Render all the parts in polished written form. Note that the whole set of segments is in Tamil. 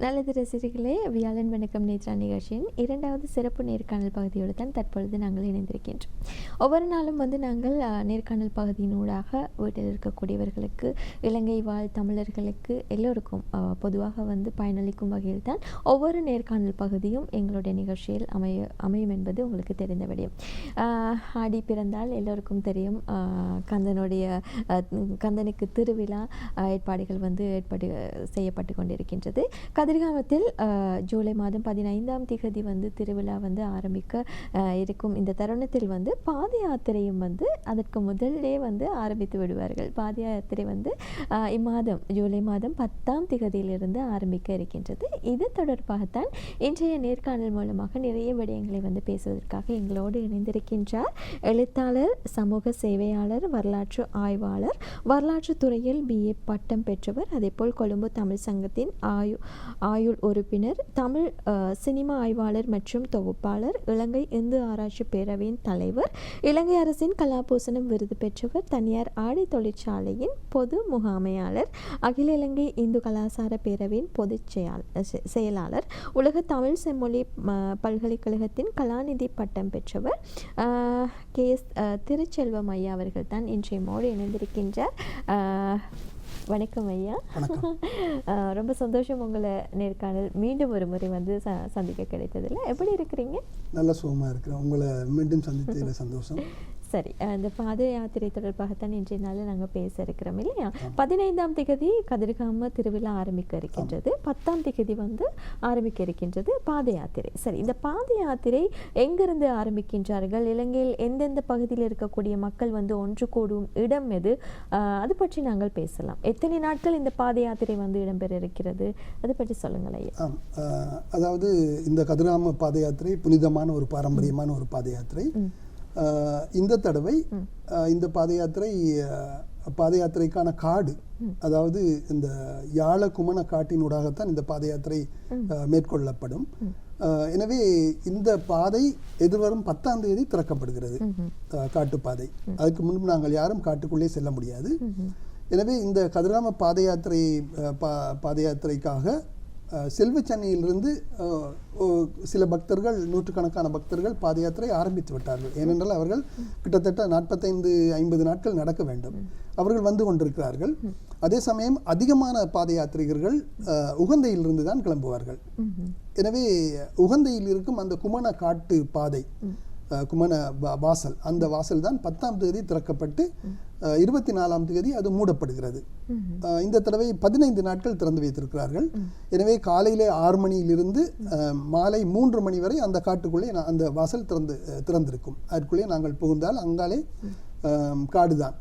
நல்லது ரசிகர்களே, வியாழன் வணக்கம் நேத்ரா நிகழ்ச்சியின் இரண்டாவது சிறப்பு நேர்காணல் பகுதியோடு தான் தற்பொழுது நாங்கள் இணைந்திருக்கின்றோம். ஒவ்வொரு நாளும் நாங்கள் நேர்காணல் பகுதியினூடாக வீட்டில் இருக்கக்கூடியவர்களுக்கு, இலங்கை வாழ் தமிழர்களுக்கு எல்லோருக்கும் பொதுவாக பயனளிக்கும் வகையில் தான் ஒவ்வொரு நேர்காணல் பகுதியும் எங்களுடைய நிகழ்ச்சியில் அமையும் என்பது உங்களுக்கு தெரிந்த விடயம். ஆடி பிறந்தால் எல்லோருக்கும் தெரியும், கந்தனுக்கு திருவிழா ஏற்பாடுகள் ஏற்பாடு செய்யப்பட்டு கொண்டிருக்கின்றது. கதிர்காமத்தில் ஜூலை மாதம் 15ஆம் திகதி திருவிழா ஆரம்பிக்க இருக்கும். இந்த தருணத்தில் பாத யாத்திரையும் அதற்கு முதலே ஆரம்பித்து விடுவார்கள். பாத யாத்திரை இம்மாதம் ஜூலை மாதம் 10ஆம் திகதியிலிருந்து ஆரம்பிக்க இருக்கின்றது. இது தொடர்பாகத்தான் இன்றைய நேர்காணல் மூலமாக நிறைய விடயங்களை பேசுவதற்காக எங்களோடு இணைந்திருக்கின்றார் எழுத்தாளர், சமூக சேவையாளர், வரலாற்று ஆய்வாளர், வரலாற்று துறையில் BA பட்டம் பெற்றவர், அதேபோல் கொழும்பு தமிழ் சங்கத்தின் ஆயுள் உறுப்பினர், தமிழ் சினிமா ஆய்வாளர் மற்றும் தொகுப்பாளர், இலங்கை இந்து ஆராய்ச்சி பேரவையின் தலைவர், இலங்கை அரசின் கலாபூசணம் விருது பெற்றவர், தனியார் ஆடை தொழிற்சாலையின் பொது முகாமையாளர், அகில இலங்கை இந்து கலாசார பேரவையின் பொதுச் செயலாளர், உலக தமிழ் செம்மொழி பல்கலைக்கழகத்தின் கலாநிதி பட்டம் பெற்றவர் KS திருச்செல்வம் ஐயா அவர்கள் தான் இன்றைய மோடு இணைந்திருக்கின்றார். வணக்கம் ஐயா. ரொம்ப சந்தோஷம் உங்களை நேர்காணல் மீண்டும் ஒரு முறை சந்திக்க கிடைத்ததில்லை. எப்படி இருக்கிறீங்க? நல்ல சுகமாக இருக்கிறேன். உங்களை மீண்டும் சந்தித்ததில் சந்தோஷம். சரி, அந்த பாத யாத்திரை தொடர்பாகத்தான் இன்றைய நாளில் நாங்கள் பேச இருக்கிறோம் இல்லையா? 15ஆம் திகதி கதிர்காம திருவிழா ஆரம்பிக்க இருக்கின்றது. 10ஆம் திகதி ஆரம்பிக்க இருக்கின்றது பாத யாத்திரை. சரி, இந்த பாத யாத்திரை எங்கிருந்து ஆரம்பிக்கின்றார்கள்? இலங்கையில் எந்தெந்த பகுதியில் இருக்கக்கூடிய மக்கள் ஒன்று கூடும் இடம் எது? அது பற்றி நாங்கள் பேசலாம். எத்தனை நாட்கள் இந்த பாத யாத்திரை இடம்பெற இருக்கிறது? அது பற்றி சொல்லுங்கள் ஐயா. அதாவது இந்த கதிர்காம பாத யாத்திரை புனிதமான ஒரு பாரம்பரியமான ஒரு பாத யாத்திரை. இந்த தடவை இந்த பாத யாத்திரைக்கான காடு, அதாவது இந்த யாழ குமண காட்டினூடாகத்தான் இந்த பாத யாத்திரை மேற்கொள்ளப்படும். எனவே இந்த பாதை எதிர்வரும் 10ஆம் தேதி திறக்கப்படுகிறது, காட்டுப்பாதை. அதுக்கு முன்பு நாங்கள் யாரும் காட்டுக்குள்ளே செல்ல முடியாது. எனவே இந்த கதிர்காம பாத யாத்திரைக்காக செல்வச்சன்னையிலிருந்து சில பக்தர்கள், நூற்றுக்கணக்கான பக்தர்கள் பாத யாத்திரை ஆரம்பித்து விட்டார்கள். ஏனென்றால் அவர்கள் கிட்டத்தட்ட 45-50 நாட்கள் நடக்க வேண்டும். அவர்கள் வந்து கொண்டிருக்கிறார்கள். அதே சமயம் அதிகமான பாத யாத்திரிகர்கள் உகந்தையிலிருந்து தான் கிளம்புவார்கள். எனவே உகந்தையில் இருக்கும் அந்த குமண காட்டு பாதை, குமண வாசல், அந்த வாசல் தான் 10ஆம் தேதி திறக்கப்பட்டு 24ஆம் தேதி அது மூடப்படுகிறது. இந்த தடவை 15 நாட்கள் திறந்து வைத்திருக்கிறார்கள். எனவே காலையிலே 6 மணியிலிருந்து மாலை 3 மணி வரை அந்த காட்டுக்குள்ளே அந்த வாசல் திறந்திருக்கும். அதற்குள்ளே நாங்கள் புகுந்தால் அங்காலே காடுதான்.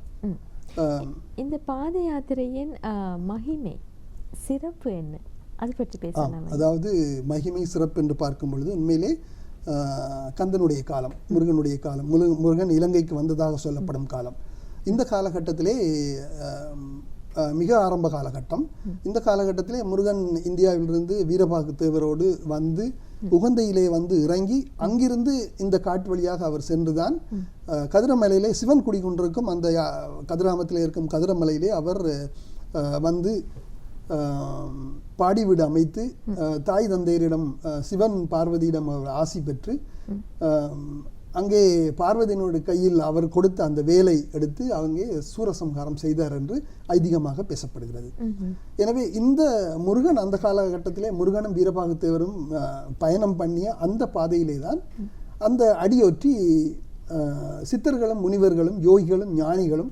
இந்த பாத யாத்திரையின் மகிமை, சிறப்பு என்ன? அது பற்றி பேசலாம். அதாவது மகிமை, சிறப்பு என்று பார்க்கும் பொழுது உண்மையிலே கந்தனுடைய காலம், முருகனுடைய காலம், முருகன் இலங்கைக்கு வந்ததாக சொல்லப்படும் காலம். இந்த காலகட்டத்திலே மிக ஆரம்ப காலகட்டம். இந்த காலகட்டத்திலே முருகன் இந்தியாவிலிருந்து வீரபாகு தேவரோடு உகந்தையிலே இறங்கி அங்கிருந்து இந்த காட்டு வழியாக அவர் சென்றுதான் கதிரமலையிலே சிவன் குடிகொண்டிருக்கும் அந்த கதிராமத்திலே இருக்கும் கதிரமலையிலே அவர் பாடி வீடு அமைத்து தாய் தந்தையரிடம், சிவன் பார்வதியிடம் அவர் ஆசி பெற்று அங்கே பார்வதியினுடைய கையில் அவர் கொடுத்த அந்த வேலை எடுத்து அங்கே சூரசம்ஹாரம் செய்தார் என்று ஐதீகமாக பேசப்படுகிறது. எனவே இந்த முருகன் அந்த காலகட்டத்திலே முருகனும் வீரபாகு தேவரும் பயணம் பண்ணிய அந்த பாதையிலே தான் அந்த அடியொற்றி சித்தர்களும் முனிவர்களும் யோகிகளும் ஞானிகளும்,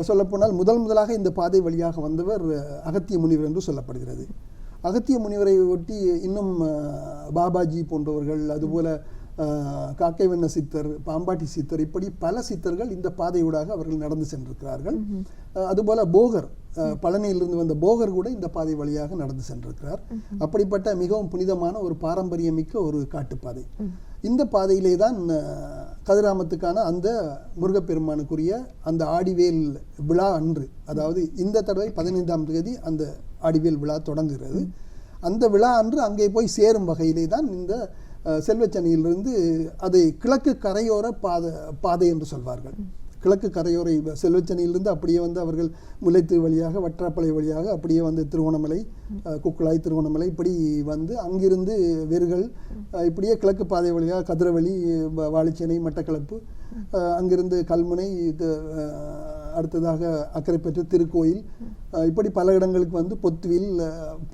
சொல்லப்போனால் முதலாக இந்த பாதை வழியாக வந்தவர் அகத்திய முனிவர் என்று சொல்லப்படுகிறது. அகத்திய முனிவரை ஒட்டி இன்னும் பாபாஜி போன்றவர்கள், அதுபோல காக்கை வண்ண சித்தர், பாம்பாட்டி சித்தர், இப்படி பல சித்தர்கள் இந்த பாதையூடாக அவர்கள் நடந்து சென்றிருக்கிறார்கள். அதுபோல போகர், பழனியிலிருந்து வந்த போகர் கூட இந்த பாதை வழியாக நடந்து சென்றிருக்கிறார். அப்படிப்பட்ட மிகவும் புனிதமான ஒரு பாரம்பரியமிக்க ஒரு காட்டுப்பாதை. இந்த பாதையிலே தான் கதிராமத்துக்கான அந்த முருகப்பெருமானுக்குரிய அந்த ஆடிவேல் விழா அன்று, அதாவது இந்த தடவை 15ஆம் தேதி அந்த ஆடிவேல் விழா தொடங்குகிறது. அந்த விழா அன்று அங்கே போய் சேரும் வகையிலே தான் இந்த செல்வச்சன்னையிலிருந்து அதை கிழக்கு கரையோர பாதை என்று சொல்வார்கள். கிழக்கு கரையோரை செல்வச்சனியிலிருந்து அப்படியே வந்து அவர்கள் முல்லைத்தீவு வழியாக வற்றாப்பளை வழியாக அப்படியே வந்து திருகோணமலை, குக்குளாய், திருகோணமலை இப்படி வந்து அங்கிருந்து வெறுகள் இப்படியே கிழக்கு பாதை வழியாக கதிரவெளி, வாழைச்சேனை, மட்டக்களப்பு, அங்கிருந்து கல்முனை, அடுத்ததாக அக்கரைப்பற்று, திருக்கோயில், இப்படி பல இடங்களுக்கு வந்து பொத்துவில்,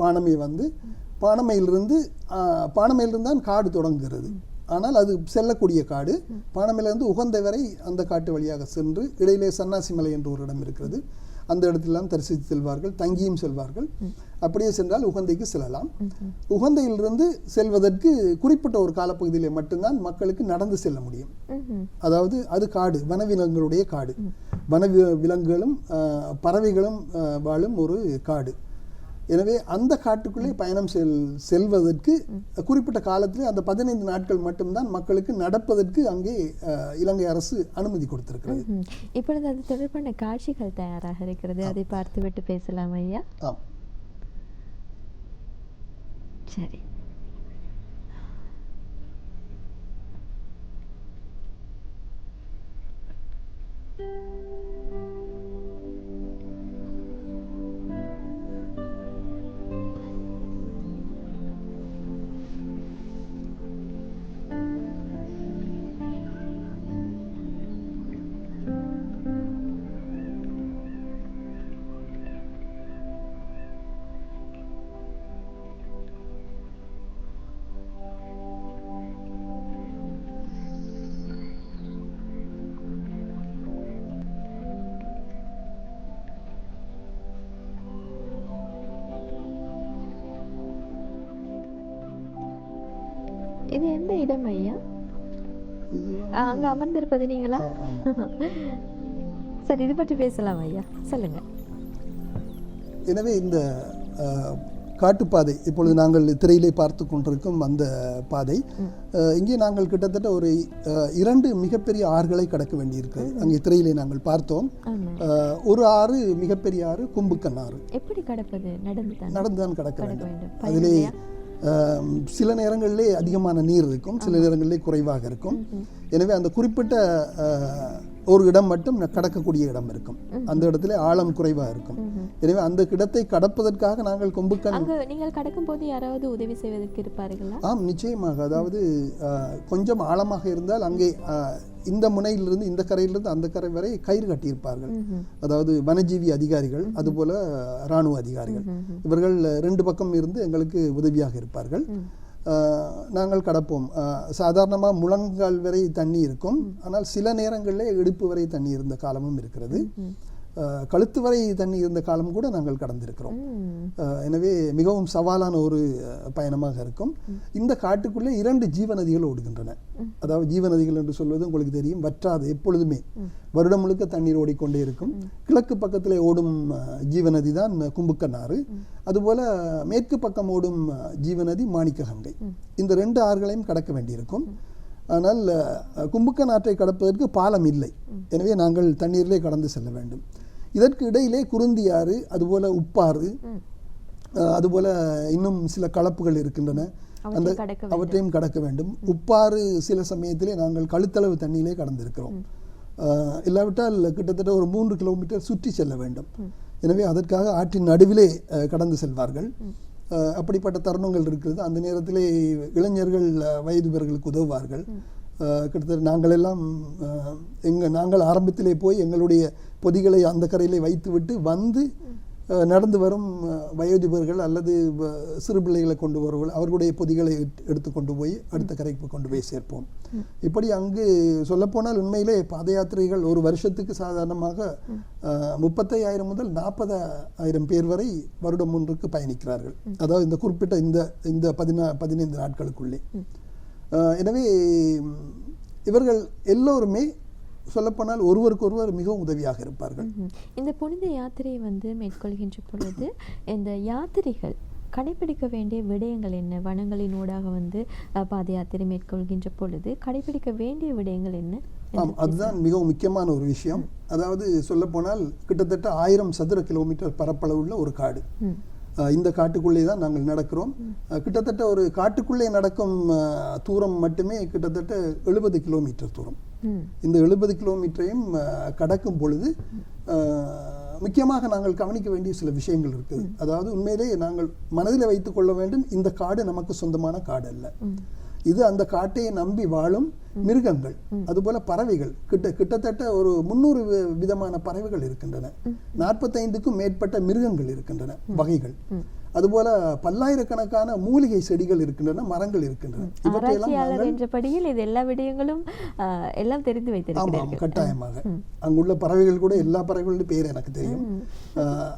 பாணமை வந்து பாணமையிலிருந்து தான் காடு தொடங்குகிறது. ஆனால் அது செல்லக்கூடிய காடு. பாணமையிலிருந்து உகந்த வரை அந்த காட்டு வழியாக சென்று இடையிலே சன்னாசிமலை என்ற ஒரு இடம் இருக்கிறது. அந்த இடத்திலாம் தரிசித்து செல்வார்கள், தங்கியும் செல்வார்கள். அப்படியே சென்றால் உகந்தைக்கு செல்லலாம். உகந்தையிலிருந்து செல்வதற்கு குறிப்பிட்ட ஒரு காலப்பகுதியிலே மட்டும்தான் மக்களுக்கு நடந்து செல்ல முடியும். அதாவது அது காடு, வனவிலங்குகளுடைய காடு. வனவிலங்குகளும் பறவைகளும் வாழும் ஒரு காடு. எனவே அந்த காட்டுக்குள்ளே பயணம் செல்வதற்கு குறிப்பிட்ட காலத்திலே அந்த 15 நாட்கள் மட்டும்தான் மக்களுக்கு நடப்பதற்கு அங்கே இலங்கை அரசு அனுமதி கொடுத்திருக்கிறது. இப்பொழுது அது தொடர்பான காட்சிகள் தயாராக இருக்கிறது, அதை பார்த்துவிட்டு பேசலாம் ஐயா. சரி. இது எந்த இடம் ஐயா? அங்க அமர்ந்திருப்பது நீங்களா? சரி, இது பற்றி பேசலாம் ஐயா, சொல்லுங்க. எனவே இந்த காட்டுப்பாதை இப்பொழுது நாங்கள் திரையிலே பார்த்து கொண்டிருக்கும் அந்த பாதை, இங்கே நாங்கள் கிட்டத்தட்ட ஒரு 2 மிகப்பெரிய ஆறுகளை கடக்க வேண்டியிருக்கு. அங்கே திரையிலே நாங்கள் பார்த்தோம். ஒரு ஆறு, மிகப்பெரிய ஆறு, கும்புக்கன் ஆறு. எப்படி கடப்பது? நடந்துதான் கடக்க வேண்டும். அதிலே சில நேரங்களிலே அதிகமான நீர் இருக்கும், சில நேரங்களிலே குறைவாக இருக்கும். எனவே அந்த குறிப்பிட்ட ஒரு இடம் மட்டும் கடக்கக்கூடிய இடம் இருக்கும். அந்த இடத்துல ஆழம் குறைவாக இருக்கும். எனவே அந்த இடத்தை கடப்பதற்காக நாங்கள் கொம்புக்கன். நீங்கள் கடக்கும் போது யாராவது உதவி செய்வதற்கு இருப்பார்களா? ஆம், நிச்சயமாக. அதாவது கொஞ்சம் ஆழமாக இருந்தால் அங்கே இந்த முனையிலிருந்து இந்த கரையிலிருந்து அந்த கரை வரை கயிறு கட்டியிருப்பார்கள். அதாவது வனஜீவி அதிகாரிகள், அதுபோல இராணுவ அதிகாரிகள், இவர்கள் 2 பக்கம் இருந்து எங்களுக்கு உதவியாக இருப்பார்கள். நாங்கள் கடப்போம். சாதாரணமாக முழங்கால் வரை தண்ணி இருக்கும். ஆனால் சில நேரங்களில் இடுப்பு வரை தண்ணி இருந்த காலமும் இருக்கிறது. கழுத்து வரை தண்ணி இருந்த காலம் கூட நாங்கள் கடந்திருக்கிறோம். எனவே மிகவும் சவாலான ஒரு பயணமாக இருக்கும். இந்த காட்டுக்குள்ளே 2 ஜீவநதிகள் ஓடுகின்றன. அதாவது ஜீவநதிகள் என்று சொல்வது உங்களுக்கு தெரியும், வற்றாது, எப்பொழுதுமே வருடம் முழுக்க தண்ணீர் ஓடிக்கொண்டே இருக்கும். கிழக்கு பக்கத்திலே ஓடும் ஜீவநதி தான் கும்புக்கனாறு. அதுபோல மேற்கு பக்கம் ஓடும் ஜீவநதி மாணிக்ககங்கை. இந்த 2 ஆறுகளையும் கடக்க வேண்டியிருக்கும். ஆனால் கும்புக்கன் ஆற்றை கடப்பதற்கு பாலம் இல்லை. எனவே நாங்கள் தண்ணீரிலே கடந்து செல்ல வேண்டும். இதற்கு இடையிலே குருந்தியாறு, அதுபோல உப்பாறு, அதுபோல இன்னும் சில கலப்புகள் இருக்கின்றன. அந்த அவற்றையும் கடக்க வேண்டும். உப்பாறு சில சமயத்திலே நாங்கள் கழுத்தளவு தண்ணியிலே கடந்திருக்கிறோம். இல்லாவிட்டால் கிட்டத்தட்ட ஒரு 3 கிலோமீட்டர் சுற்றி செல்ல வேண்டும். எனவே அதற்காக ஆற்றின் நடுவிலே கடந்து செல்வார்கள். அப்படிப்பட்ட தருணங்கள் இருக்கிறது. அந்த நேரத்திலே இளைஞர்கள் வயதுபர்களுக்கு உதவுவார்கள். கிட்டத்தட்ட நாங்கள் ஆரம்பத்திலே போய் எங்களுடைய பொதிகளை அந்த கரையிலே வைத்துவிட்டு வந்து நடந்து வரும் வயோதிபர்கள் அல்லது சிறு பிள்ளைகளை கொண்டு வருவார்கள். அவர்களுடைய பொதிகளை எடுத்துக்கொண்டு போய் அடுத்த கரைக்கு கொண்டு போய் சேர்ப்போம். இப்படி அங்கு சொல்லப்போனால் உண்மையிலே பாத யாத்திரைகள் ஒரு வருஷத்துக்கு சாதாரணமாக 35,000 முதல் 40,000 பேர் வரை வருடம் ஒன்றுக்கு பயணிக்கிறார்கள். அதாவது இந்த குறிப்பிட்ட இந்த 15 நாட்களுக்குள்ளே. எனவே இவர்கள் எல்லோருமே சொல்லப்போனால் ஒருவருக்கொருவர் மிகவும் உதவியாக இருப்பார்கள். இந்த புனித யாத்திரையை மேற்கொள்கின்ற பொழுது இந்த யாத்திரைகள் கடைபிடிக்க வேண்டிய விடயங்கள் என்ன? வனங்களின் ஊடாக பாத யாத்திரை மேற்கொள்கின்ற பொழுது கடைபிடிக்க வேண்டிய விடயங்கள் என்ன? அதுதான் மிகவும் முக்கியமான ஒரு விஷயம். அதாவது சொல்லப்போனால் கிட்டத்தட்ட 1000 சதுர கிலோமீட்டர் பரப்பளவுள்ள ஒரு காடு. இந்த காட்டுக்குள்ளே தான் நாங்கள் நடக்கிறோம். கிட்டத்தட்ட ஒரு காட்டுக்குள்ளே நடக்கும் தூரம் மட்டுமே கிட்டத்தட்ட 70 கிலோமீட்டர் தூரம். இந்த 70 கிலோமீட்டரையும் கடக்கும் பொழுது முக்கியமாக நாங்கள் கவனிக்க வேண்டிய சில விஷயங்கள் இருக்குது. அதாவது உண்மையிலேயே நாங்கள் மனதில் வைத்துக் கொள்ள வேண்டும், இந்த காடு நமக்கு சொந்தமான காடு அல்ல. இது அந்த காட்டையை நம்பி வாழும் மிருகங்கள், அதுபோல பறவைகள், கிட்டத்தட்ட ஒரு 300 விதமான பறவைகள் இருக்கின்றன. 45க்கும் மேற்பட்ட மிருகங்கள் இருக்கின்றன வகைகள். அதுபோல பல்லாயிரக்கணக்கான மூலிகை செடிகள் இருக்கின்றன, மரங்கள் இருக்கின்றன. ஆராய்ச்சியாளர் என்றபடியில் இது எல்லா விடயங்களும் எல்லாம் தெரிந்து வைத்திருக்கிறார்கள். கட்டாயமாக அங்குள்ள பறவைகள் கூட எல்லா பறவைகளுடைய பேர் எனக்கு தெரியும்.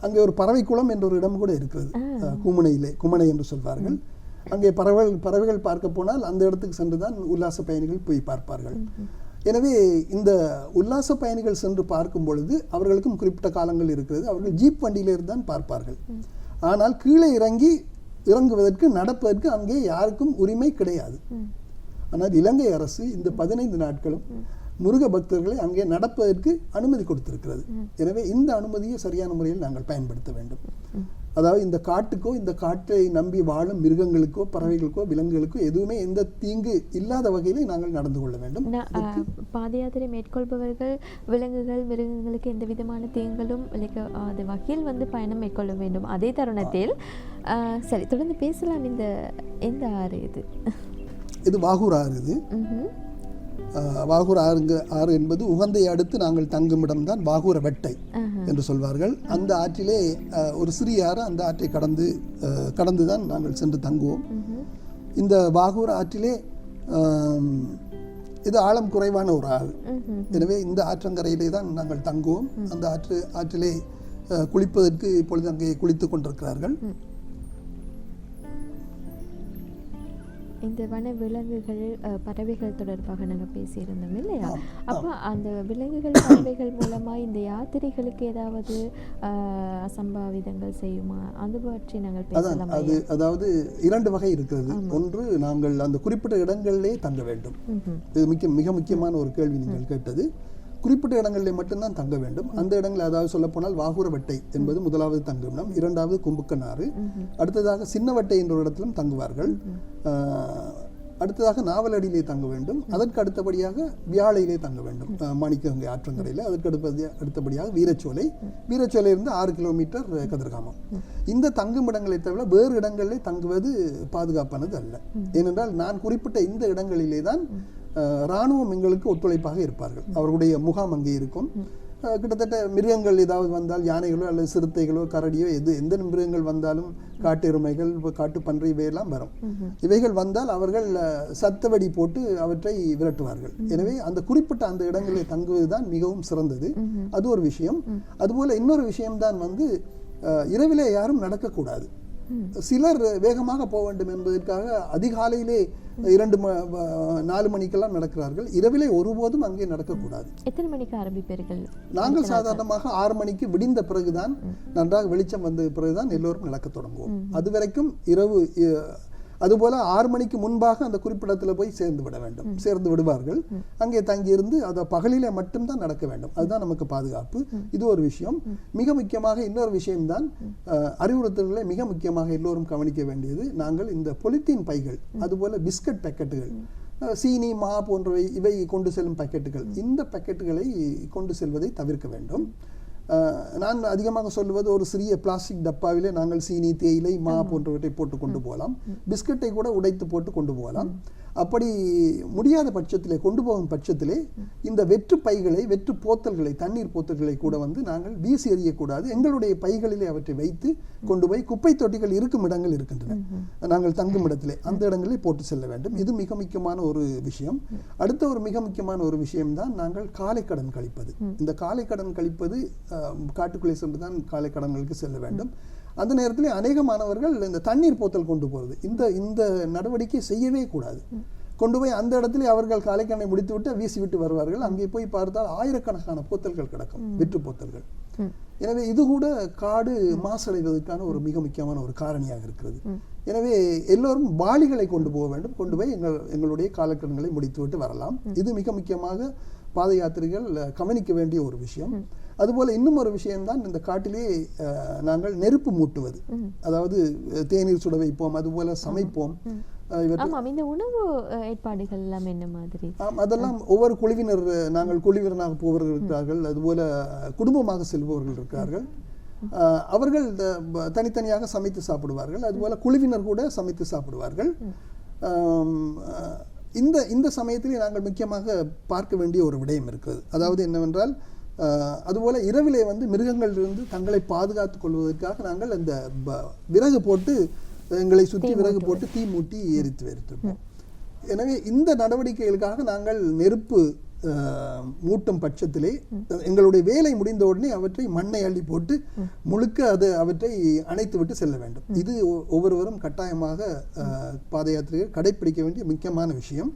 அங்கே ஒரு பறவை குளம் என்ற ஒரு இடம் கூட இருக்கிறது, குமணை என்று சொல்வார்கள். அங்கே பறவைகள் பார்க்க போனால் அந்த இடத்துக்கு சென்றுதான் உல்லாச பயணிகள் போய் பார்ப்பார்கள். எனவே இந்த உல்லாச பயணிகள் சென்று பார்க்கும் பொழுது அவர்களுக்கும் குறிப்பிட்ட காலங்கள் இருக்கிறது. அவர்கள் ஜீப் வண்டியிலிருந்து தான் பார்ப்பார்கள். ஆனால் கீழே இறங்குவதற்கு நடப்பதற்கு அங்கே யாருக்கும் உரிமை கிடையாது. ஆனால் இலங்கை அரசு இந்த 15 நாட்களும் முருக பக்தர்களை அங்கே நடப்பதற்கு அனுமதி கொடுத்திருக்கிறது. எனவே இந்த அனுமதியை சரியான முறையில் நாங்கள் பயன்படுத்த வேண்டும். அதாவது இந்த காட்டுக்கோ, இந்த காட்டை நம்பி வாழும் மிருகங்களுக்கோ, பறவைகளுக்கோ, விலங்குகளுக்கோ எதுவுமே எந்த தீங்கு இல்லாத வகையிலே நாங்கள் நடந்து கொள்ள வேண்டும். பாத யாத்திரை மேற்கொள்பவர்கள் விலங்குகள், மிருகங்களுக்கு எந்த விதமான தீங்களும் அது வகையில் பயணம் மேற்கொள்ள வேண்டும். அதே தருணத்தில் சரி, தொடர்ந்து பேசலாம். எந்த ஆறு இது வாகூர் ஆறு. இது வாகூர் ஆறு என்பது உகந்தை அடுத்து நாங்கள் தங்குமிடம் தான் வாகூர வெட்டை என்று சொல்வார்கள். அந்த ஆற்றிலே ஒரு சிறிய ஆறு, அந்த ஆற்றை கடந்துதான் நாங்கள் சென்று தங்குவோம். இந்த வாகூர் ஆற்றிலே இது ஆழம் குறைவான ஒரு ஆறு. எனவே இந்த ஆற்றங்கரையிலே தான் நாங்கள் தங்குவோம். அந்த ஆற்றிலே குளிப்பதற்கு இப்பொழுது அங்கே குளித்துக் கொண்டிருக்கிறார்கள். இந்த வன விலங்குகள், பறவைகள் தொடர்பாக நாங்கள் பேசியிருந்தோம் இல்லையா? அப்போ அந்த விலங்குகள், பறவைகள் மூலமாக இந்த யாத்திரைகளுக்கு ஏதாவது அசம்பாவிதங்கள் செய்யுமா? அது பற்றி நாங்கள் பேசலாம். அதாவது 2 வகை இருக்கிறது. ஒன்று, நாங்கள் அந்த குறிப்பிட்ட இடங்களிலே தங்க வேண்டும். இது மிக முக்கியமான ஒரு கேள்வி நீங்கள் கேட்டது. குறிப்பிட்ட இடங்களில் மட்டும்தான் தங்க வேண்டும். அந்த இடங்கள், அதாவது சொல்ல போனால் வாகூரவட்டை என்பது முதலாவது தங்குமிடம், 2வது கும்புக்கனாறு, அடுத்ததாக சின்னவட்டை என்ற ஒரு இடத்திலும் தங்குவார்கள், அடுத்ததாக நாவலடியிலே தங்க வேண்டும், அதற்கு அடுத்தபடியாக வியாழையிலே தங்க வேண்டும், மாணிக்கங்கை ஆற்றங்கரையில். அதற்கு அடுத்தபடியாக வீரச்சோலையிலிருந்து 6 கிலோமீட்டர் கதிர்காமம். இந்த தங்குமிடங்களை தவிர வேறு இடங்களிலே தங்குவது பாதுகாப்பானது அல்ல. ஏனென்றால் நான் குறிப்பிட்ட இந்த இடங்களிலே தான் இராணுவம் எங்களுக்கு ஒத்துழைப்பாக இருப்பார்கள். அவர்களுடைய முகாம் அங்கே இருக்கும். கிட்டத்தட்ட மிருகங்கள் ஏதாவது வந்தால், யானைகளோ அல்லது சிறுத்தைகளோ கரடியோ எந்த மிருகங்கள் வந்தாலும், காட்டு எருமைகள், காட்டு பன்றி இவையெல்லாம் வரும். இவைகள் வந்தால் அவர்கள் சத்தவெடி போட்டு அவற்றை விரட்டுவார்கள். எனவே அந்த குறிப்பிட்ட அந்த இடங்களில் தங்குவதுதான் மிகவும் சிறந்தது. அது ஒரு விஷயம். அதுபோல இன்னொரு விஷயம்தான் இரவிலே யாரும் நடக்கக்கூடாது. சிலர் வேகமாக போக வேண்டும் என்பதற்காக அதிகாலையிலே 2-4 மணிக்கெல்லாம் நடக்கிறார்கள். இரவிலே ஒருபோதும் அங்கே நடக்கக்கூடாது. எத்தனை மணிக்கு ஆரம்பிப்பீர்கள்? நாங்கள் சாதாரணமாக 6 மணிக்கு விடிந்த பிறகுதான், நன்றாக வெளிச்சம் வந்த பிறகுதான் எல்லோரும் நடக்க தொடங்குவோம். அது வரைக்கும் இரவு, அதுபோல 6 மணிக்கு முன்பாக அந்த குறிப்பிடத்தில் போய் சேர்ந்து விடுவார்கள். அங்கே தங்கியிருந்து அதை பகலிலே மட்டும்தான் நடக்க வேண்டும். அதுதான் நமக்கு பாதுகாப்பு. இது ஒரு விஷயம். மிக முக்கியமாக இன்னொரு விஷயம்தான், அறிவுறுத்தல்களை மிக முக்கியமாக எல்லோரும் கவனிக்க வேண்டியது. நாங்கள் இந்த பொலித்தீன் பைகள், அதுபோல பிஸ்கட் பேக்கெட்டுகள், சீனி, மா போன்றவை இவை கொண்டு செல்லும் பேக்கெட்டுகள், இந்த பேக்கெட்டுகளை கொண்டு செல்வதை தவிர்க்க வேண்டும். நான் அதிகமாக சொல்லுவது, ஒரு சிறிய பிளாஸ்டிக் டப்பாவிலே நாங்கள் சீனி, தேயிலை, மா போன்றவற்றை போட்டு கொண்டு போகலாம். பிஸ்கட்டை கூட உடைத்து போட்டு கொண்டு போகலாம். அப்படி முடியாத பட்சத்திலே, கொண்டு போகும் பட்சத்திலே இந்த வெற்று பைகளை, வெற்று போத்தல்களை, தண்ணீர் போத்தல்களை கூட நாங்கள் வீசி எறியக்கூடாது. எங்களுடைய பைகளிலே அவற்றை வைத்து கொண்டு போய் குப்பை தொட்டிகள் இருக்கும் இடங்கள் இருக்கின்றன, நாங்கள் தங்கும் இடத்திலே, அந்த இடங்களில் போட்டு செல்ல வேண்டும். இது மிக முக்கியமான ஒரு விஷயம். அடுத்த ஒரு மிக முக்கியமான ஒரு விஷயம்தான் நாங்கள் காலைக்கடன் கழிப்பது. இந்த காலைக்கடன் கழிப்பது, காட்டுக்குள்ளே சென்றுதான் காலைக்கடன்களுக்கு செல்ல வேண்டும். அந்த நேரத்தில் அநேக மாணவர்கள் இந்த தண்ணீர் போத்தல் கொண்டு போகிறது, இந்த நடவடிக்கை செய்யவே கூடாது. கொண்டு போய் அந்த இடத்துல அவர்கள் காலைக்கண்ணை முடித்துவிட்டு வீசி விட்டு வருவார்கள். அங்கே போய் பார்த்தால் ஆயிரக்கணக்கான போத்தல்கள் கிடக்கும், வெற்று போத்தல்கள். எனவே இது கூட காடு மாசடைவதற்கான ஒரு மிக முக்கியமான ஒரு காரணியாக இருக்கிறது. எனவே எல்லோரும் வாளிகளை கொண்டு போக வேண்டும். கொண்டு போய் எங்களுடைய காலக்கடன்களை முடித்துவிட்டு வரலாம். இது மிக முக்கியமாக பாத யாத்திரைகள் கவனிக்க வேண்டிய ஒரு விஷயம். அதுபோல இன்னும் ஒரு விஷயம்தான், இந்த காட்டிலே நாங்கள் நெருப்பு மூட்டுவது. அதாவது தேநீர் சுட வைப்போம், அதுபோல சமைப்போம். ஆமாம், இந்த உணவு ஏற்பாடுகள் எல்லாம் என்ன மாதிரி? அதெல்லாம் ஒவ்வொரு குழுவினர், நாங்கள் குழுவினராக போவர்கள் இருக்கிறார்கள், அதுபோல குடும்பமாக செல்பவர்கள் இருக்கிறார்கள். அவர்கள் தனித்தனியாக சமைத்து சாப்பிடுவார்கள், அதுபோல குழுவினர் கூட சமைத்து சாப்பிடுவார்கள். இந்த சமயத்திலே நாங்கள் முக்கியமாக பார்க்க வேண்டிய ஒரு விடயம் இருக்கிறது. அதாவது என்னவென்றால், அதுபோல இரவிலே வந்து மிருகங்களிலிருந்து தங்களை பாதுகாத்துக் கொள்வதற்காக நாங்கள் அந்த விறகு போட்டு, எங்களை சுற்றி விறகு போட்டு தீ மூட்டி எரித்து வைத்திருப்போம். எனவே இந்த நடவடிக்கைகளுக்காக நாங்கள் நெருப்பு மூட்டும் பட்சத்திலே எங்களுடைய வேலை முடிந்த உடனே அவற்றை மண்ணை அள்ளி போட்டு முழுக்க அவற்றை அணைத்து விட்டு செல்ல வேண்டும். இது ஒவ்வொருவரும் கட்டாயமாக பாத யாத்திரைகள் கடைபிடிக்க வேண்டிய முக்கியமான விஷயம்.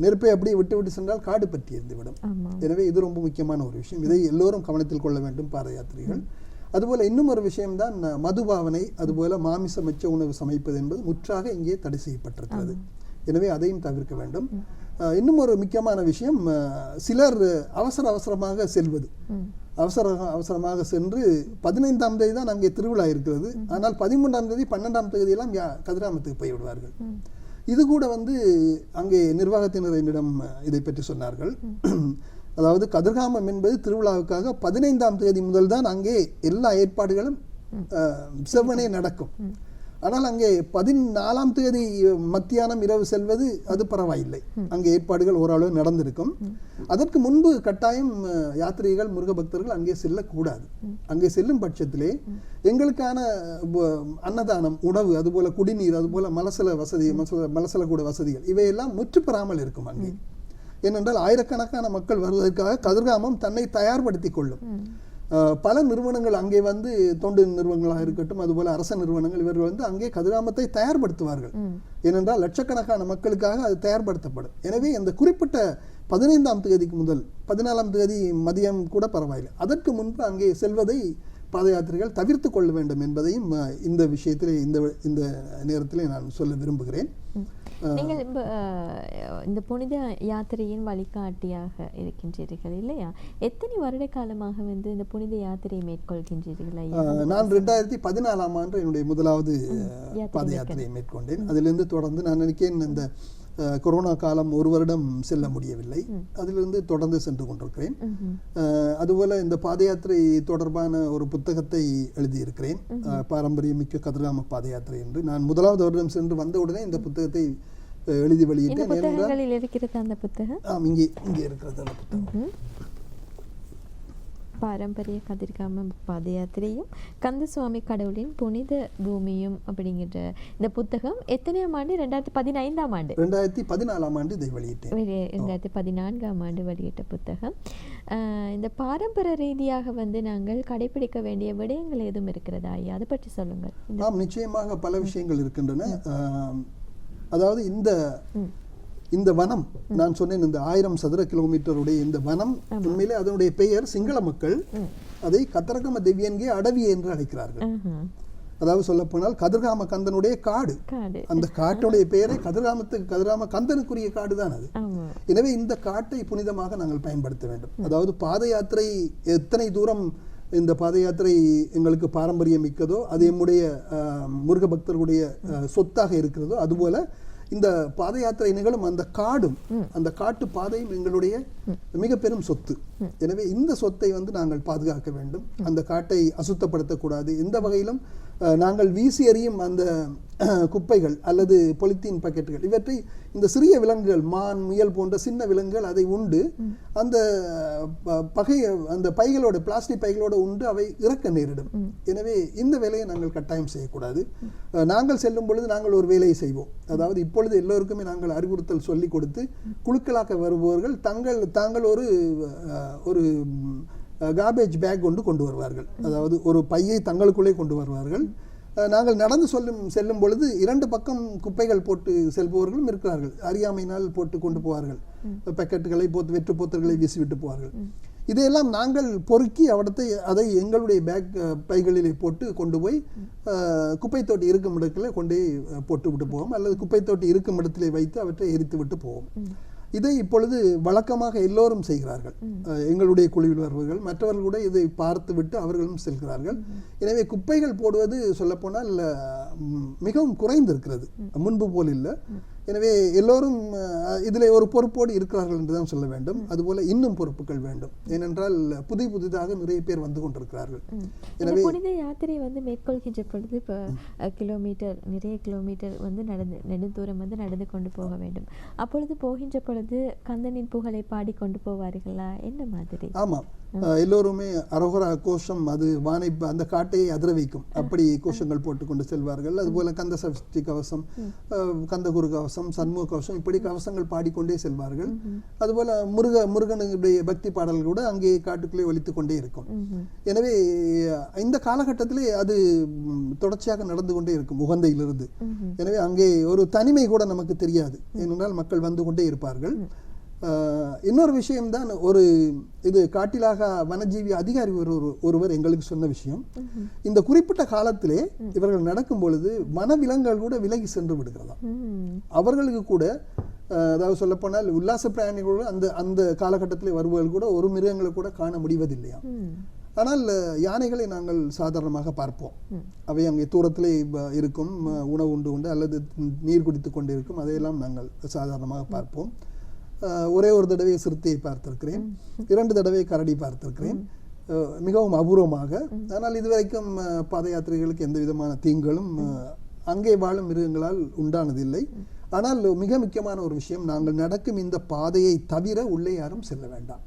நெருப்பை அப்படியே விட்டு சென்றால் காடு பற்றி இருந்துவிடும். எனவே இது ரொம்ப முக்கியமான ஒரு விஷயம். இதை எல்லோரும் கவனத்தில் கொள்ள வேண்டும் பாத யாத்திரைகள். அதுபோல இன்னும் ஒரு விஷயம்தான் மதுபாவனை, அதுபோல மாமிசமற்ற உணவு சமைப்பது என்பது முற்றாக இங்கே தடை செய்யப்பட்டிருக்கிறது. எனவே அதையும் தவிர்க்க வேண்டும். இன்னும் ஒரு முக்கியமான விஷயம், சிலர் அவசரமாக செல்வது. அவசரமாக சென்று 15ஆம் தேதி தான் அங்கே திருவிழா இருக்கிறது, ஆனால் 13ஆம் தேதி 12ஆம் தேதியெல்லாம் கதிராமத்துக்கு போய்விடுவார்கள். இது கூட வந்து அங்கே நிர்வாகத்தினர் என்னிடம் இதை பற்றி சொன்னார்கள். அதாவது கதிர்காமம் என்பது திருவிழாவுக்காக 15ஆம் தேதி முதல் தான் அங்கே எல்லா ஏற்பாடுகளும் செவ்வனே நடக்கும். ஆனால் அங்கே 14ஆம் தேதி மத்தியானம் இரவு செல்வது அது பரவாயில்லை, அங்கே ஏற்பாடுகள் ஓரளவு நடந்திருக்கும். அதற்கு முன்பு கட்டாயம் யாத்திரிகள் முருக பக்தர்கள் அங்கே செல்லக்கூடாது. அங்கே செல்லும் பட்சத்திலே எங்களுக்கான அன்னதானம், உணவு, அதுபோல குடிநீர், அதுபோல மலசல வசதி, மலசல கூட வசதிகள் இவையெல்லாம் முற்றுப்பெறாமல் இருக்கும் அங்கே. ஏனென்றால் ஆயிரக்கணக்கான மக்கள் வருவதற்காக கதிர்காமம் தன்னை தயார்படுத்திக் கொள்ளும். பல நிறுவனங்கள் அங்கே வந்து, தொண்டு நிறுவனங்களாக இருக்கட்டும், அதுபோல அரச நிறுவனங்கள், இவர்கள் வந்து அங்கே கதிர்காமத்தை தயார்படுத்துவார்கள். ஏனென்றால் லட்சக்கணக்கான மக்களுக்காக அது தயார்படுத்தப்படும். எனவே அந்த குறிப்பிட்ட 15ஆம் தேதிக்கு முதல் 14ஆம் தேதி மதியம் கூட பரவாயில்லை, அதற்கு முன்பு அங்கே செல்வதை பாத யாத்திரைகள் தவிர்த்து கொள்ள வேண்டும் என்பதையும் இந்த விஷயத்திலே இந்த நேரத்திலே நான் சொல்ல விரும்புகிறேன். நீங்கள் இந்த புனித யாத்திரையின் வழிகாட்டியாக இருக்கின்றீர்கள் இல்லையா? எத்தனை வருட காலமாக வந்து இந்த புனித யாத்திரையை மேற்கொள்கின்றீர்கள் ஐயா? நான் 2014ஆம் ஆண்டு என்னுடைய முதலாவது பாத யாத்திரையை மேற்கொண்டேன். அதிலிருந்து தொடர்ந்து நான் நினைக்கிறேன், இந்த கொரோனா காலம் ஒரு வருடம் செல்ல முடியவில்லை, அதிலிருந்து தொடர்ந்து சென்று கொண்டிருக்கிறேன். அதுபோல இந்த பாத யாத்திரை தொடர்பான ஒரு புத்தகத்தை எழுதியிருக்கிறேன், பாரம்பரியமிக்க கதிர்காம பாத யாத்திரை என்று. நான் முதலாவது வருடம் சென்று வந்தவுடனே இந்த புத்தகத்தை எழுதி வெளியிட்டேன். இங்கே இருக்கிறது அந்த புத்தகம். பாரம்பரிய கதிர்காம பாத யாத்திரையும் கந்தசுவாமி கடவுளின் புனித பூமியும் அப்படிங்கிற இந்த புத்தகம் எத்தனையாம் ஆண்டு? 2015ஆம் ஆண்டு. 2014ஆம் ஆண்டு இதை வெளியிட்டேன். 2014ஆம் ஆண்டு வெளியிட்ட புத்தகம். இந்த பாரம்பரிய ரீதியாக வந்து நாங்கள் கடைபிடிக்க வேண்டிய விடயங்கள் எதுவும் இருக்கிறதா ஐயா? அதை பற்றி சொல்லுங்கள். ஆம், நிச்சயமாக பல விஷயங்கள் இருக்கின்றன. அதாவது இந்த வனம், நான் சொன்னேன், இந்த 1000 சதுர கிலோமீட்டருடைய இந்த வனம், உண்மையிலே அதனுடைய பெயர் சிங்கள மக்கள் அதை கத்தரகம தெவ்யன்கே அடவி என்று அழைக்கிறார்கள். அதாவது சொல்ல போனால் கதிர்காம கந்தனுடைய காடு. அந்த காட்டுடைய பெயரை கதிர்காம கந்தனுக்குரிய காடு தான் அது. எனவே இந்த காட்டை புனிதமாக நாங்கள் பயன்படுத்த வேண்டும். அதாவது பாத யாத்திரை எத்தனை தூரம் இந்த பாத யாத்திரை எங்களுக்கு பாரம்பரியம் மிக்கதோ, அது எம்முடைய முருக பக்தர்களுடைய சொத்தாக இருக்கிறதோ, அதுபோல இந்த பாத யாத்திரை நிகழும் அந்த காடும், அந்த காட்டு பாதையும் எங்களுடைய மிக பெரும் சொத்து. எனவே இந்த சொத்தை வந்து நாங்கள் பாதுகாக்க வேண்டும். அந்த காட்டை அசுத்தப்படுத்தக்கூடாது. எந்த வகையிலும் நாங்கள் வீசி எறியும் அந்த குப்பைகள் அல்லது பொலித்தீன் பாக்கெட்டுகள், இவற்றை இந்த சிறிய விலங்குகள், மான், முயல் போன்ற சின்ன விலங்குகள் அதை உண்டு அந்த அந்த பைகளோட, பிளாஸ்டிக் பைகளோட உண்டு அவை இறக்க நேரிடும். எனவே இந்த வேலையை நாங்கள் கட்டாயம் செய்யக்கூடாது. நாங்கள் செல்லும் பொழுது நாங்கள் ஒரு வேலையை செய்வோம். அதாவது இப்பொழுது எல்லோருக்குமே நாங்கள் அறிவுறுத்தல் சொல்லிக் கொடுத்து, குழுக்களாக வருபவர்கள் தாங்கள் ஒரு கார்பேஜ் பேக் கொண்டு வருவார்கள். அதாவது ஒரு பையை தங்களுக்குள்ளே கொண்டு வருவார்கள். நாங்கள் நடந்து செல்லும் பொழுது 2 பக்கம் குப்பைகள் போட்டு செல்பவர்களும் இருக்கிறார்கள். அறியாமையினால் போட்டு கொண்டு போவார்கள். பேக்கெட்டுகளை வெற்று போத்தல்களை வீசிவிட்டு போவார்கள். இதையெல்லாம் நாங்கள் பொறுக்கி அதை எங்களுடைய பைகளிலே போட்டு கொண்டு போய் குப்பை தொட்டி இருக்கும் இடத்துல கொண்டு போட்டு விட்டு போவோம், அல்லது குப்பை தொட்டி இருக்கும் இடத்திலே வைத்து அவற்றை எரித்து விட்டு போவோம். இதை இப்பொழுது வழக்கமாக எல்லோரும் செய்கிறார்கள். எங்களுடைய குழுவில் வருபவர்கள் மற்றவர்கள் கூட இதை பார்த்துவிட்டு அவர்களும் செல்கிறார்கள். எனவே குப்பைகள் போடுவது சொல்லப்போனால் மிகவும் குறைந்திருக்கிறது, முன்பு போல் இல்லை. எனவே எல்லோரும் இதில் ஒரு பொறுப்போடு இருக்கிறார்கள் என்றுதான் சொல்ல வேண்டும். அதுபோல இன்னும் பொறுப்புகள் வேண்டும். ஏனென்றால் புதிதாக நிறைய பேர் வந்து கொண்டிருக்கிறார்கள். எனவே புனித யாத்திரை வந்து மேற்கொள்கின்ற பொழுது இப்போ நிறைய கிலோமீட்டர் வந்து நெடுந்தூரம் வந்து நடந்து கொண்டு போக வேண்டும். அப்பொழுது போகின்ற பொழுது கந்தனின் புகழை பாடிக்கொண்டு போவார்களா, என்ன மாதிரி? ஆமாம், எல்லோருமே அரோகரா கோஷம், அது வானை அந்த காட்டையை அதிர வைக்கும், அப்படி கோஷங்கள் போட்டுக்கொண்டு செல்வார்கள். அதுபோல கந்த சஷ்டி கவசம், கந்தகுரு கவசம், சண்முக கவசம், இப்படி கவசங்கள் பாடிக்கொண்டே செல்வார்கள். அதுபோல முருகனுடைய பக்தி பாடல்கள் கூட அங்கே காட்டுக்குள்ளே ஒலித்துக் கொண்டே இருக்கும். எனவே இந்த காலகட்டத்திலே அது தொடர்ச்சியாக நடந்து கொண்டே இருக்கும் உகந்தையிலிருந்து. எனவே அங்கே ஒரு தனிமை கூட நமக்கு தெரியாது, ஏனென்றால் மக்கள் வந்து கொண்டே இருப்பார்கள். இன்னொரு விஷயம்தான், இது காட்டிலாக வனஜீவி அதிகாரி ஒருவர் எங்களுக்கு சொன்ன விஷயம், இந்த குறிப்பிட்ட காலத்திலே இவர்கள் நடக்கும் பொழுது வனவிலங்குகள் கூட விலகி சென்று விடுகிறதாம். அவர்களுக்கு கூட, அதாவது சொல்லப்போனால் உல்லாச பிரயாணிகளோடு அந்த காலகட்டத்திலே வருபவர்கள் கூட ஒரு மிருகங்களை கூட காண முடிவதில்லையா. ஆனால் யானைகளை நாங்கள் சாதாரணமாக பார்ப்போம். அவை அங்கே தூரத்திலே இருக்கும், உணவு உண்டு அல்லது நீர் குடித்து கொண்டு இருக்கும், அதையெல்லாம் நாங்கள் சாதாரணமாக பார்ப்போம். ஒரே ஒரு தடவை சிறுத்தையை பார்த்திருக்கிறேன், 2 தடவை கரடி பார்த்திருக்கிறேன், மிகவும் அபூர்வமாக. ஆனால் இதுவரைக்கும் பாத யாத்திரைகளுக்கு எந்த விதமான தீங்களும் அங்கே வாழும் மிருகங்களால் உண்டானதில்லை. ஆனால் மிக முக்கியமான ஒரு விஷயம், நாங்கள் நடக்கும் இந்த பாதையை தவிர உள்ளே யாரும் செல்ல வேண்டாம்.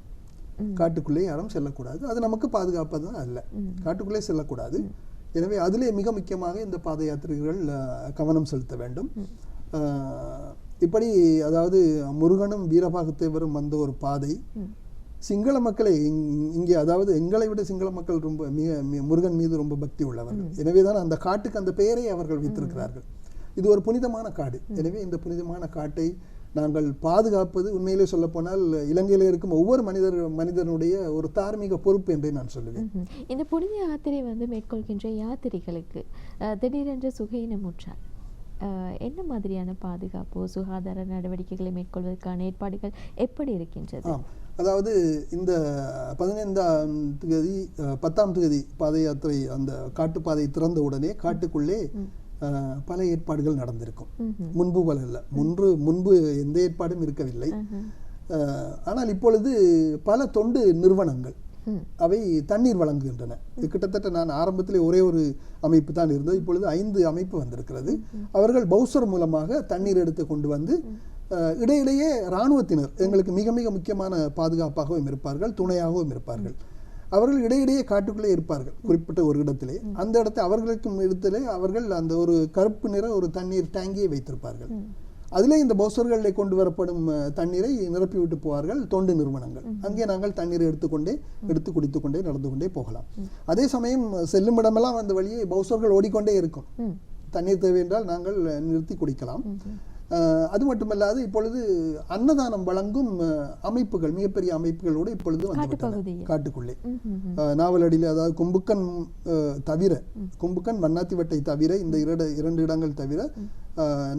காட்டுக்குள்ளே யாரும் செல்லக்கூடாது. அது நமக்கு பாதுகாப்பது அல்ல, காட்டுக்குள்ளே செல்லக்கூடாது. எனவே அதிலே மிக முக்கியமாக இந்த பாத யாத்திரைகள் கவனம் செலுத்த வேண்டும். இப்படி, அதாவது முருகனும் வீரபாகத்தேவரும் வந்த ஒரு பாதை சிங்கள மக்களை இங்கே, அதாவது எங்களை விட சிங்கள மக்கள் ரொம்ப முருகன் மீது ரொம்ப பக்தி உள்ளவர்கள். எனவேதான் அந்த காட்டுக்கு அந்த பெயரை அவர்கள் வைத்திருக்கிறார்கள். இது ஒரு புனிதமான காடு. எனவே இந்த புனிதமான காட்டை நாங்கள் பாதுகாப்பது உண்மையிலே சொல்ல போனால் இலங்கையில் இருக்கும் ஒவ்வொரு மனிதனுடைய ஒரு தார்மீக பொறுப்பு என்றே நான் சொல்லுவேன். இந்த புனித யாத்திரை வந்து மேற்கொள்கின்ற யாத்திரிகளுக்கு திடீரென்று சுகையினமுற்றார் என்ன மாதிரியான பாதுகாப்பு சுகாதார நடவடிக்கைகளை மேற்கொள்வதற்கான ஏற்பாடுகள் எப்படி இருக்கின்றது? அதாவது இந்த 15ஆம் தேதி 10ஆம் தேதி பாத யாத்திரை அந்த காட்டுப்பாதை திறந்த உடனே காட்டுக்குள்ளே பல ஏற்பாடுகள் நடந்திருக்கும். முன்பு போல இல்லை, முன்பு எந்த ஏற்பாடும் இருக்கவில்லை. ஆனால் இப்பொழுது பல தொண்டு நிறுவனங்கள் அவை தண்ணீர் வழங்குகின்றன. கிட்டத்தட்ட நான் ஆரம்பத்திலே ஒரே ஒரு அமைப்பு தான் இருந்தது, இப்பொழுது 5 அமைப்பு வந்திருக்கிறது. அவர்கள் பவுசர் மூலமாக தண்ணீர் எடுத்து கொண்டு வந்து இடையிடையே இராணுவத்தினர் எங்களுக்கு மிக மிக முக்கியமான பாதுகாப்பாகவும் இருப்பார்கள், துணையாகவும் இருப்பார்கள். அவர்கள் இடையிடையே காட்டுக்குள்ளே இருப்பார்கள் குறிப்பிட்ட ஒரு இடத்திலே. அந்த இடத்தை அவர்களுக்கும் இடத்திலே அவர்கள் அந்த ஒரு கருப்பு நிற ஒரு தண்ணீர் டேங்கியை வைத்திருப்பார்கள். அதிலே இந்த பவுசர்களில் கொண்டு வரப்படும் தண்ணீரை நிரப்பிவிட்டு போவார்கள் தொண்டு நிறுவனங்கள். அங்கே நாங்கள் தண்ணீரை எடுத்து குடித்துக்கொண்டே நடந்து கொண்டே போகலாம். அதே சமயம் செல்லும் இடமெல்லாம் அந்த வழியே பவுசர்கள் ஓடிக்கொண்டே இருக்கும். தண்ணீர் தேவை என்றால் நாங்கள் நிறுத்தி குடிக்கலாம். அது மட்டுமல்லாது இப்பொழுது அன்னதானம் வழங்கும் அமைப்புகள், மிகப்பெரிய அமைப்புகளோடு இப்பொழுது வந்து காட்டுக்குள்ளே நாவலடியில், அதாவது கும்புக்கன் மன்னாத்திவட்டை தவிர இந்த 2 இடங்கள் தவிர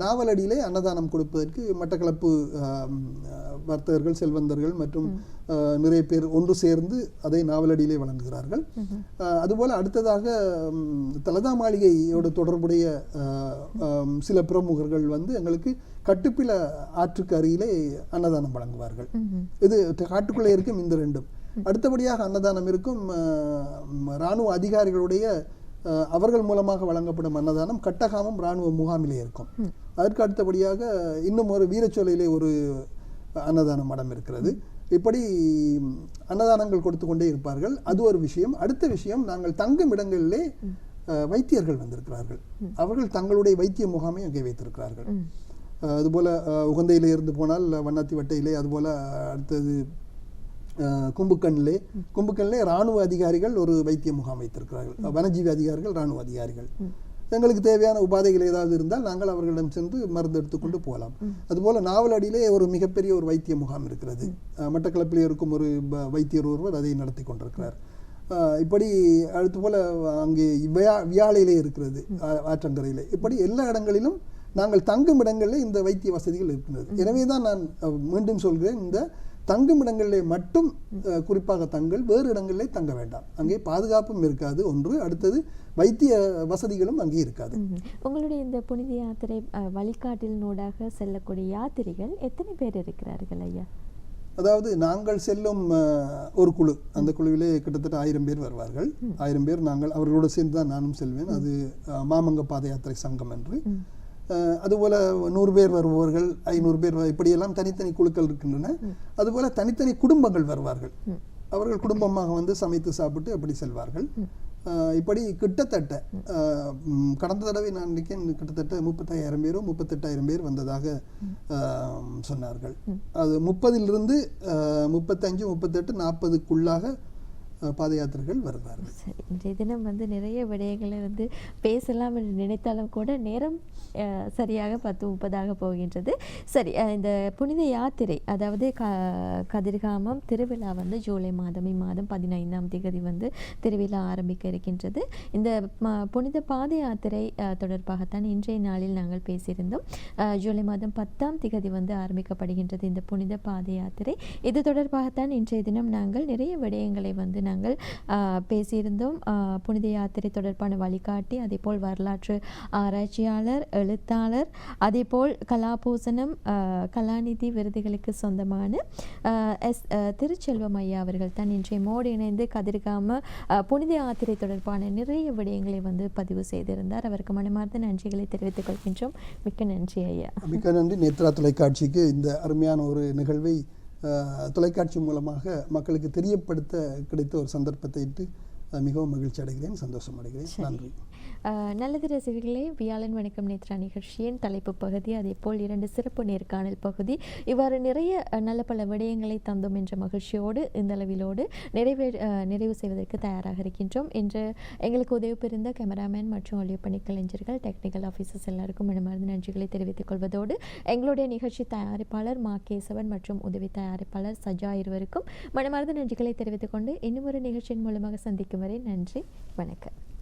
நாவலடியிலே அன்னதானம் கொடுப்பதற்கு மட்டக்களப்பு வர்த்தகர்கள், செல்வந்தர்கள் மற்றும் நிறைய பேர் ஒன்று சேர்ந்து அதை நாவலடியிலே வழங்குகிறார்கள். அதுபோல அடுத்ததாக தலதா மாளிகையோடு தொடர்புடைய சில பிரமுகர்கள் வந்து எங்களுக்கு கட்டுப்பில ஆற்றுக்கு அருகிலே அன்னதானம் வழங்குவார்கள். இது காட்டுக்குள்ளே இருக்கும் இந்த 2. அடுத்தபடியாக அன்னதானம் இருக்கும் இராணுவ அதிகாரிகளுடைய அவர்கள் மூலமாக வழங்கப்படும் அன்னதானம் கட்டகாமம் இராணுவ முகாமிலே இருக்கும். அதற்கு அடுத்தபடியாக இன்னும் ஒரு வீரச்சோலையிலே ஒரு அன்னதான மடம் இருக்கிறது. இப்படி அன்னதானங்கள் கொடுத்து கொண்டே இருப்பார்கள். அது ஒரு விஷயம். அடுத்த விஷயம், நாங்கள் தங்கும் இடங்களிலே வைத்தியர்கள் வந்திருக்கிறார்கள். அவர்கள் தங்களுடைய வைத்திய முகாமை அங்கே வைத்திருக்கிறார்கள். அதுபோல உகந்தையிலே இருந்து போனால் வண்ணாத்தி வட்டையிலே, அதுபோல அடுத்தது கும்புக்கண்ணிலே இராணுவ அதிகாரிகள் ஒரு வைத்திய முகாம் வைத்திருக்கிறார்கள். வனஜீவி அதிகாரிகள், இராணுவ அதிகாரிகள். எங்களுக்கு தேவையான உபாதைகள் ஏதாவது இருந்தால் நாங்கள் அவர்களிடம் சென்று மருந்து எடுத்துக்கொண்டு போகலாம். அதுபோல நாவலடியிலே ஒரு மிகப்பெரிய ஒரு வைத்திய முகாம் இருக்கிறது. மட்டக்களப்பிலே இருக்கும் ஒரு வைத்தியர் ஒருவர் அதை நடத்தி கொண்டிருக்கிறார். இப்படி அடுத்து போல அங்கே வியாழையிலே இருக்கிறது, ஆற்றங்கரையிலே. இப்படி எல்லா இடங்களிலும் நாங்கள் தங்கும் இடங்களில் இந்த வைத்திய வசதிகள் இருக்கின்றது. எனவே தான் நான் மீண்டும் சொல்கிறேன், இந்த தங்கும் இடங்களிலே மட்டும் குறிப்பாக தங்கள், வேறு இடங்களிலே தங்க வேண்டாம். அங்கே பாதுகாப்பும் இருக்காது ஒன்று, அடுத்தது வைத்திய வசதிகளும் அங்கே இருக்காது. உங்களுடைய இந்த புனித யாத்திரை வழிகாட்டினூடாக செல்லக்கூடிய யாத்திரிகள் எத்தனை பேர் இருக்கிறார்கள் ஐயா? அதாவது நாங்கள் செல்லும் ஒரு குழு, அந்த குழுவிலே கிட்டத்தட்ட 1000 பேர் வருவார்கள். 1000 பேர் நாங்கள் அவர்களோடு சேர்ந்து தான் நானும் செல்வேன். அது மாமங்க பாத யாத்திரை சங்கம் என்று. அதுபோல 100 பேர் வருபவர்கள், 500 பேர், இப்படியெல்லாம் தனித்தனி குழுக்கள் இருக்கின்றன. அதுபோல தனித்தனி குடும்பங்கள் வருவார்கள். அவர்கள் குடும்பமாக வந்து சமைத்து சாப்பிட்டு அப்படி செல்வார்கள். இப்படி கிட்டத்தட்ட கடந்த தடவை நான் நினைக்கிறேன் கிட்டத்தட்ட 35,000 பேரோ 38,000 பேர் வந்ததாக சொன்னார்கள். அது 30லிருந்து 35, 38, 40க்குள்ளாக பாத யாத்திரைகள் வருவார்கள். சரி, இன்றைய தினம் வந்து நிறைய விடயங்களை வந்து பேசலாம் என்று நினைத்தாலும் கூட நேரம் சரியாக 10:30 போகின்றது. சரி, இந்த புனித யாத்திரை அதாவது கதிர்காமம் திருவிழா வந்து ஜூலை மாதம் இம்மாதம் 15ஆம் தேதி வந்து திருவிழா ஆரம்பிக்க இருக்கின்றது. இந்த புனித பாத யாத்திரை தொடர்பாகத்தான் இன்றைய நாளில் நாங்கள் பேசியிருந்தோம். ஜூலை மாதம் 10ஆம் தேதி வந்து ஆரம்பிக்கப்படுகின்றது இந்த புனித பாத யாத்திரை. இது தொடர்பாகத்தான் இன்றைய தினம் நாங்கள் நிறைய விடயங்களை வந்து நாங்கள் பேசியிருந்தோம். புனித யாத்திரை தொடர்பான வழிகாட்டி, அதேபோல் வரலாற்று ஆராய்ச்சியாளர், எழுத்தாளர், அதேபோல் கலாபூசணம் கலாநிதி விருதுகளுக்கு சொந்தமான திருச்செல்வம் ஐயா அவர்கள் தான் இன்றைய மோடு இணைந்து கதிர்காம புனித யாத்திரை தொடர்பான நிறைய விடயங்களை வந்து பதிவு செய்திருந்தார். அவருக்கு மனமார்ந்த நன்றிகளை தெரிவித்துக் கொள்கின்றோம். மிக்க நன்றி ஐயா. மிக்க நன்றி. நேத்ரா தொலைக்காட்சிக்கு இந்த அருமையான ஒரு நிகழ்வை தொலைக்காட்சி மூலமாக மக்களுக்கு தெரியப்படுத்த கிடைத்த ஒரு சந்தர்ப்பத்தை இட்டு மிகவும் மகிழ்ச்சி அடைகிறேன், சந்தோஷம் அடைகிறேன். நன்றி. நல்லது ரசிகர்களே, வியாழன் வணக்கம் நேத்ரா நிகழ்ச்சியின் தலைப்பு பகுதி, அதே போல் 2 சிறப்பு நேர்காணல் பகுதி, இவ்வாறு நிறைய நல்ல பல விடயங்களை தந்தோம் என்ற மகிழ்ச்சியோடு இந்த அளவிலோடு நிறைவு செய்வதற்கு தயாராக இருக்கின்றோம். இன்று எங்களுக்கு உதவி புரிந்த கேமராமேன் மற்றும் ஒளிப்பணி கலைஞர்கள், டெக்னிக்கல் ஆஃபீஸர்ஸ் எல்லாருக்கும் மனமார்ந்த நன்றிகளை தெரிவித்துக் கொள்வதோடு எங்களுடைய நிகழ்ச்சி தயாரிப்பாளர் மா கேசவன் மற்றும் உதவி தயாரிப்பாளர் சஜா இருவருக்கும் மனமார்ந்த நன்றிகளை தெரிவித்துக் கொண்டு இன்னும் ஒரு நிகழ்ச்சியின் மூலமாக சந்திக்கும் வரை நன்றி, வணக்கம்.